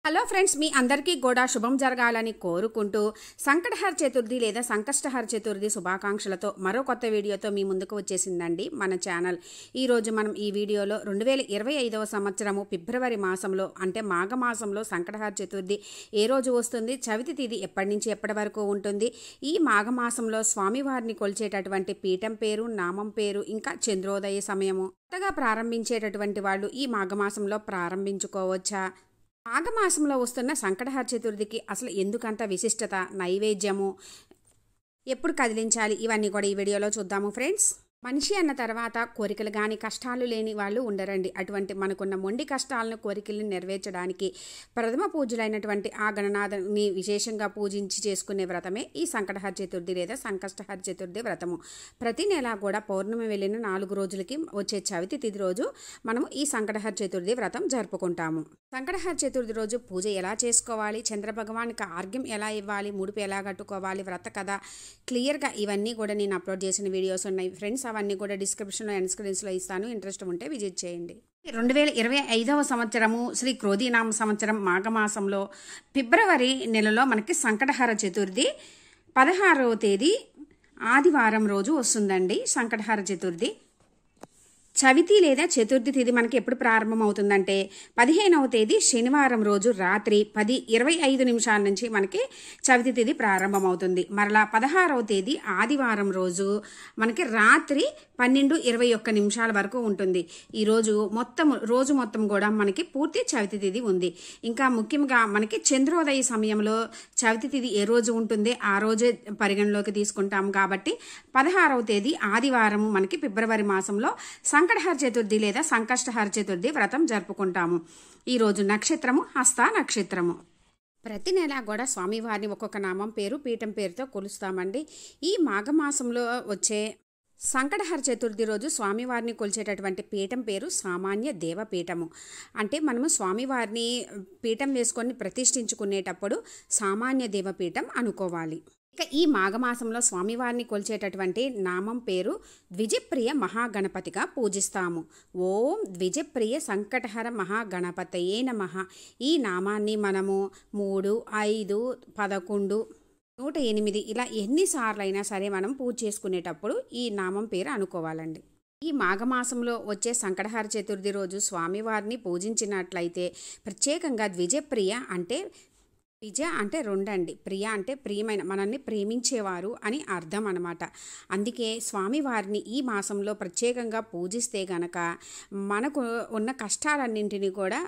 Hello friends, మీ అందరికీ కూడా శుభం జరగాలని కోరుకుంటూ సంకటహర చతుర్థి లేదా సంకష్టహర చతుర్థి శుభాకాంక్షలతో మరో కొత్త వీడియోతో మీ ముందుకు వచ్చేసిందండి మన ఛానల్. ఈరోజు మనం ఈ వీడియోలో 2025వ సంవత్సరము ఫిబ్రవరి మాసంలో అంటే మాఘమాసంలో సంకటహర చతుర్థి ఏ రోజు వస్తుంది, చవితి తిథి ఎప్పటి నుంచి ఎప్పటి వరకు ఉంటుంది, ఈ మాఘమాసంలో స్వామివారిని కొలిచేటటువంటి పీఠం పేరు, నామం పేరు, ఇంకా చంద్రోదయ సమయము, కొత్తగా ప్రారంభించేటటువంటి వాళ్ళు ఈ మాఘమాసంలో ప్రారంభించుకోవచ్చా, మాఘమాసంలో వస్తున్న సంకటహర చతుర్థికి అసలు ఎందుకంత విశిష్టత, నైవేద్యము ఎప్పుడు కదిలించాలి, ఇవన్నీ కూడా ఈ వీడియోలో చూద్దాము ఫ్రెండ్స్. మనిషి అన్న తర్వాత కోరికలు కానీ కష్టాలు లేని వాళ్ళు ఉండరండి. అటువంటి మనకున్న మొండి కష్టాలను కోరికలను నెరవేర్చడానికి ప్రథమ పూజలైనటువంటి ఆ గణనాథని విశేషంగా పూజించి చేసుకునే వ్రతమే ఈ సంకటహర చతుర్థి లేదా సంకష్టహర చతుర్థి వ్రతము. ప్రతి నెల కూడా పౌర్ణమి వెళ్ళిన 4 రోజులకి వచ్చే చవితి తిథి రోజు మనము ఈ సంకటహర చతుర్థి వ్రతం జరుపుకుంటాము. సంకటహర చతుర్థి రోజు పూజ ఎలా చేసుకోవాలి, చంద్రభగవానికి ఆర్ఘ్యం ఎలా ఇవ్వాలి, ముడుపు ఎలా కట్టుకోవాలి, వ్రత కథ క్లియర్గా ఇవన్నీ కూడా నేను అప్లోడ్ చేసిన వీడియోస్ ఉన్నాయి ఫ్రెండ్స్. అవన్నీ కూడా డిస్క్రిప్షన్లో అండ్ స్క్రీన్స్లో ఇస్తాను, ఇంట్రెస్ట్ ఉంటే విజిట్ చేయండి. 2025వ సంవత్సరము శ్రీ క్రోధీనామ సంవత్సరం మాఘమాసంలో ఫిబ్రవరి నెలలో మనకి సంకటహర చతుర్థి 16వ తేదీ ఆదివారం రోజు వస్తుందండి. సంకటహర చతుర్థి చవితి లేదా చతుర్థి తిథి మనకి ఎప్పుడు ప్రారంభం అవుతుందంటే 15వ తేదీ శనివారం రోజు రాత్రి 10:25 నుంచి మనకి చవితి తిథి ప్రారంభం అవుతుంది. మరలా 16వ తేదీ ఆదివారం రోజు మనకి రాత్రి 12:21 వరకు ఉంటుంది. ఈరోజు రోజు మొత్తం కూడా మనకి పూర్తి చవితి తిథి ఉంది. ఇంకా ముఖ్యంగా మనకి చంద్రోదయ సమయంలో చవితి తిథి ఏ రోజు ఉంటుందో ఆ రోజే పరిగణలోకి తీసుకుంటాం కాబట్టి 16వ తేదీ ఆదివారం మనకి ఫిబ్రవరి మాసంలో సంకటహర చతుర్థి లేదా సంకష్టహర చతుర్థి వ్రతం జరుపుకుంటాము. ఈరోజు నక్షత్రము హస్త నక్షత్రము. ప్రతి నెల కూడా స్వామివారిని ఒక్కొక్క నామం పేరు, పీఠం పేరుతో కొలుస్తామండి. ఈ మాఘమాసంలో వచ్చే సంకటహర చతుర్థి రోజు స్వామివారిని కొలిచేటటువంటి పీఠం పేరు సామాన్య దేవపీఠము. అంటే మనము స్వామివారిని పీఠం వేసుకొని ప్రతిష్ఠించుకునేటప్పుడు సామాన్య దేవపీఠం అనుకోవాలి. ఇక ఈ మాఘమాసంలో స్వామివారిని కొలిచేటటువంటి నామం పేరు ద్విజప్రియ మహాగణపతిగా పూజిస్తాము. ఓం ద్విజప్రియ సంకటహర మహాగణపతయే నమః. ఈ నామాన్ని మనము 3, 5, 11, 108 ఇలా ఎన్నిసార్లు అయినా సరే మనం పూజ చేసుకునేటప్పుడు ఈ నామం పేరు అనుకోవాలండి. ఈ మాఘమాసంలో వచ్చే సంకటహర చతుర్థి రోజు స్వామివారిని పూజించినట్లయితే ప్రత్యేకంగా ద్విజప్రియ అంటే ద్విజ అంటే 2 అండి, ప్రియ అంటే ప్రియమైన, మనల్ని ప్రేమించేవారు అని అర్థం అన్నమాట. అందుకే స్వామివారిని ఈ మాసంలో ప్రత్యేకంగా పూజిస్తే గనక మనకు ఉన్న కష్టాలన్నింటినీ కూడా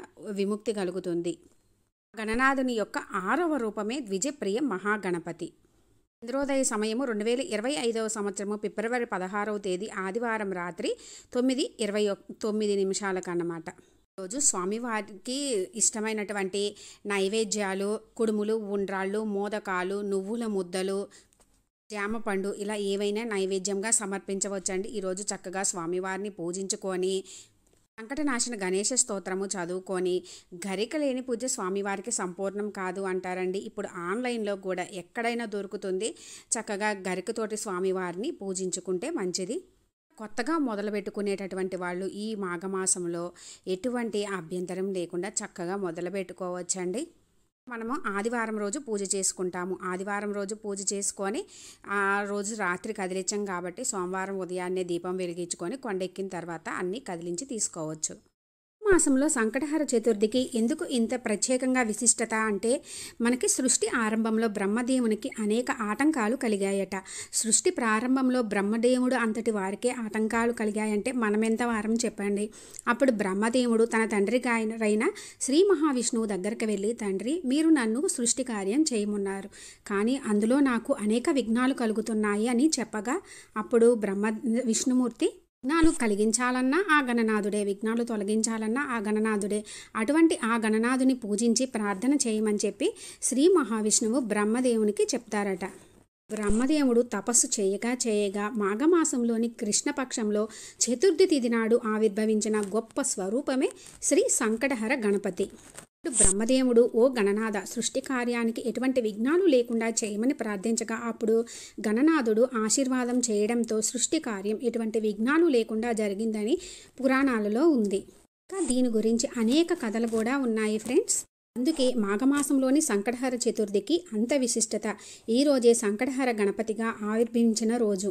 విముక్తి కలుగుతుంది. గణనాథుని యొక్క 6వ రూపమే ద్విజప్రియ మహాగణపతి. చంద్రోదయ సమయము 2025వ సంవత్సరము ఫిబ్రవరి 16వ తేదీ ఆదివారం రాత్రి 9:29 అన్నమాట. రోజు స్వామివారికి ఇష్టమైనటువంటి నైవేద్యాలు కుడుములు, ఉండ్రాళ్ళు, మోదకాలు, నువ్వుల ముద్దలు, జామపండు ఇలా ఏవైనా నైవేద్యంగా సమర్పించవచ్చండి. ఈరోజు చక్కగా స్వామివారిని పూజించుకొని సంకటనాశన గణేశ స్తోత్రము చదువుకొని, గరిక లేని పూజ స్వామివారికి సంపూర్ణం కాదు అంటారండి. ఇప్పుడు ఆన్లైన్లో కూడా ఎక్కడైనా దొరుకుతుంది. చక్కగా గరికతోటి స్వామివారిని పూజించుకుంటే మంచిది. కొత్తగా మొదలు పెట్టుకునేటటువంటి వాళ్ళు ఈ మాఘమాసంలో ఎటువంటి అభ్యంతరం లేకుండా చక్కగా మొదలు పెట్టుకోవచ్చండి. మనము ఆదివారం రోజు పూజ చేసుకుంటాము. ఆదివారం రోజు పూజ చేసుకొని ఆ రోజు రాత్రి కదిలించాం కాబట్టి సోమవారం ఉదయాన్నే దీపం వెలిగించుకొని కొండెక్కిన తర్వాత అన్నీ కదిలించి తీసుకోవచ్చు. మాసంలో సంకటహర చతుర్థికి ఎందుకు ఇంత ప్రత్యేకంగా విశిష్టత అంటే మనకి సృష్టి ఆరంభంలో బ్రహ్మదేవునికి అనేక ఆటంకాలు కలిగాయట. సృష్టి ప్రారంభంలో బ్రహ్మదేవుడు అంతటి వారికే ఆటంకాలు కలిగాయంటే మనమెంత వారం చెప్పండి. అప్పుడు బ్రహ్మదేవుడు తన తండ్రి గారైన శ్రీ మహావిష్ణువు దగ్గరికి వెళ్ళి, తండ్రి మీరు నన్ను సృష్టి కార్యం చేయమన్నారు, కానీ అందులో నాకు అనేక విఘ్నాలు కలుగుతున్నాయి అని చెప్పగా అప్పుడు విష్ణుమూర్తి విఘ్నాలు కలిగించాలన్నా ఆ గణనాథుడే, విఘ్నాలు తొలగించాలన్నా ఆ గణనాథుడే, అటువంటి ఆ గణనాథుని పూజించి ప్రార్థన చేయమని చెప్పి శ్రీ మహావిష్ణువు బ్రహ్మదేవునికి చెప్తారట. బ్రహ్మదేవుడు తపస్సు చేయగా మాఘమాసంలోని కృష్ణపక్షంలో చతుర్థి తిథి నాడు ఆవిర్భవించిన గొప్ప స్వరూపమే శ్రీ సంకటహర గణపతి. బ్రహ్మదేవుడు, ఓ గణనాథ, సృష్టి కార్యానికి ఎటువంటి విఘ్నాలు లేకుండా చేయమని ప్రార్థించగా అప్పుడు గణనాథుడు ఆశీర్వాదం చేయడంతో సృష్టి కార్యం ఎటువంటి విఘ్నాలు లేకుండా జరిగిందని పురాణాలలో ఉంది. దీని గురించి అనేక కథలు కూడా ఉన్నాయి ఫ్రెండ్స్. అందుకే మాఘమాసంలోని సంకటహర చతుర్థికి అంత విశిష్టత. ఈ రోజే సంకటహర గణపతిగా ఆవిర్భవించిన రోజు.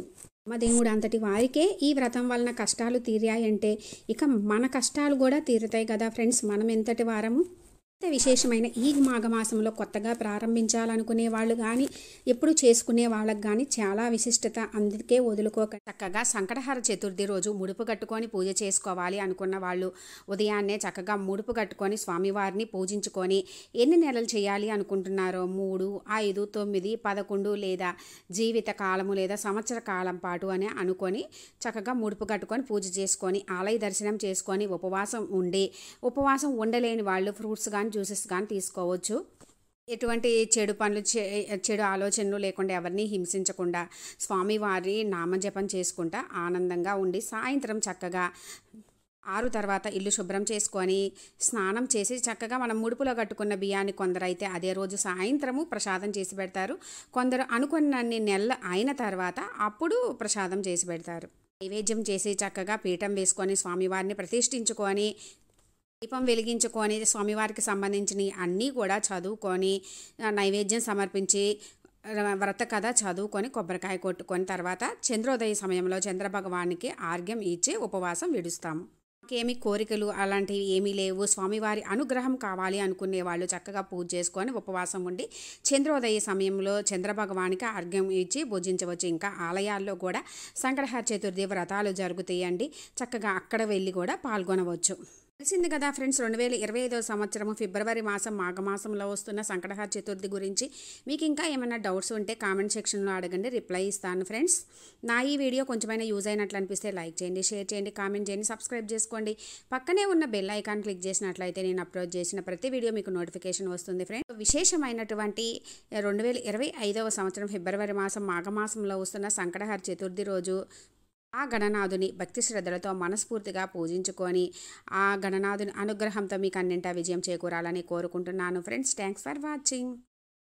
దేవుడు అంతటి వారికే ఈ వ్రతం వలన కష్టాలు తీరాయంటే ఇక మన కష్టాలు కూడా తీరుతాయి కదా ఫ్రెండ్స్. మనం ఎంతటి వారము. విశేషమైన ఈ మాఘమాసంలో కొత్తగా ప్రారంభించాలనుకునే వాళ్ళు కానీ ఎప్పుడు చేసుకునే వాళ్ళకి కానీ చాలా విశిష్టత. అందుకే వదులుకోక చక్కగా సంకటహర చతుర్థి రోజు ముడుపు కట్టుకొని పూజ చేసుకోవాలి అనుకున్న వాళ్ళు ఉదయాన్నే చక్కగా ముడుపు కట్టుకొని స్వామివారిని పూజించుకొని ఎన్ని నెలలు చేయాలి అనుకుంటున్నారో 3, 5, 9, 11 లేదా జీవిత కాలము లేదా సంవత్సర కాలం పాటు అని అనుకొని చక్కగా ముడుపు కట్టుకొని పూజ చేసుకొని ఆలయ దర్శనం చేసుకొని ఉపవాసం ఉండలేని వాళ్ళు ఫ్రూట్స్ కానీ జ్యూసెస్ కానీ తీసుకోవచ్చు. ఎటువంటి చెడు పనులు చెడు ఆలోచనలు లేకుండా ఎవరిని హింసించకుండా స్వామివారి నామజపం చేసుకుంటా ఆనందంగా ఉండి సాయంత్రం చక్కగా 6 తర్వాత ఇల్లు శుభ్రం చేసుకొని స్నానం చేసి చక్కగా మనం ముడుపులో కట్టుకున్న బియ్యాన్ని కొందరైతే అదే రోజు సాయంత్రము ప్రసాదం చేసి పెడతారు. కొందరు అనుకున్నన్ని నెలలు అయిన తర్వాత అప్పుడు ప్రసాదం చేసి పెడతారు. నైవేద్యం చేసి చక్కగా పీఠం వేసుకొని స్వామివారిని ప్రతిష్ఠించుకొని దీపం వెలిగించుకొని స్వామివారికి సంబంధించినవి అన్నీ కూడా చదువుకొని నైవేద్యం సమర్పించి వ్రత కథ చదువుకొని కొబ్బరికాయ కొట్టుకొని తర్వాత చంద్రోదయ సమయంలో చంద్రభగవానికి ఆర్ఘ్యం ఇచ్చి ఉపవాసం విడుస్తాము. మాకేమి కోరికలు అలాంటివి ఏమీ లేవు, స్వామివారి అనుగ్రహం కావాలి అనుకునే వాళ్ళు చక్కగా పూజ చేసుకొని ఉపవాసం ఉండి చంద్రోదయ సమయంలో చంద్రభగవానికి అర్ఘ్యం ఇచ్చి పూజించవచ్చు. ఇంకా ఆలయాల్లో కూడా సంకటహర చతుర్థి వ్రతాలు జరుగుతాయండి. చక్కగా అక్కడ వెళ్ళి కూడా పాల్గొనవచ్చు. తెలిసింది కదా ఫ్రెండ్స్, 2025 సంవత్సరము ఫిబ్రవరి మాసం మాఘమాసంలో వస్తున్న సంకటహర చతుర్థి గురించి. మీకు ఇంకా ఏమైనా డౌట్స్ ఉంటే కామెంట్ సెక్షన్లో అడగండి, రిప్లై ఇస్తాను ఫ్రెండ్స్. నా ఈ వీడియో కొంచెమైనా యూజ్ అయినట్లు అనిపిస్తే లైక్ చేయండి, షేర్ చేయండి, కామెంట్ చేయండి, సబ్స్క్రైబ్ చేసుకోండి. పక్కనే ఉన్న బెల్ ఐకాన్ క్లిక్ చేసినట్లయితే నేను అప్లోడ్ చేసిన ప్రతి వీడియో మీకు నోటిఫికేషన్ వస్తుంది ఫ్రెండ్స్. విశేషమైనటువంటి 2025 సంవత్సరం ఫిబ్రవరి మాసం మాఘమాసంలో వస్తున్న సంకటహర చతుర్థి రోజు ఆ గణనాథుని భక్తి శ్రద్ధలతో మనస్ఫూర్తిగా పూజించుకొని ఆ గణనాథుని అనుగ్రహంతో మీకు అన్నింటా విజయం చేకూరాలని కోరుకుంటున్నాను ఫ్రెండ్స్. Thanks for watching.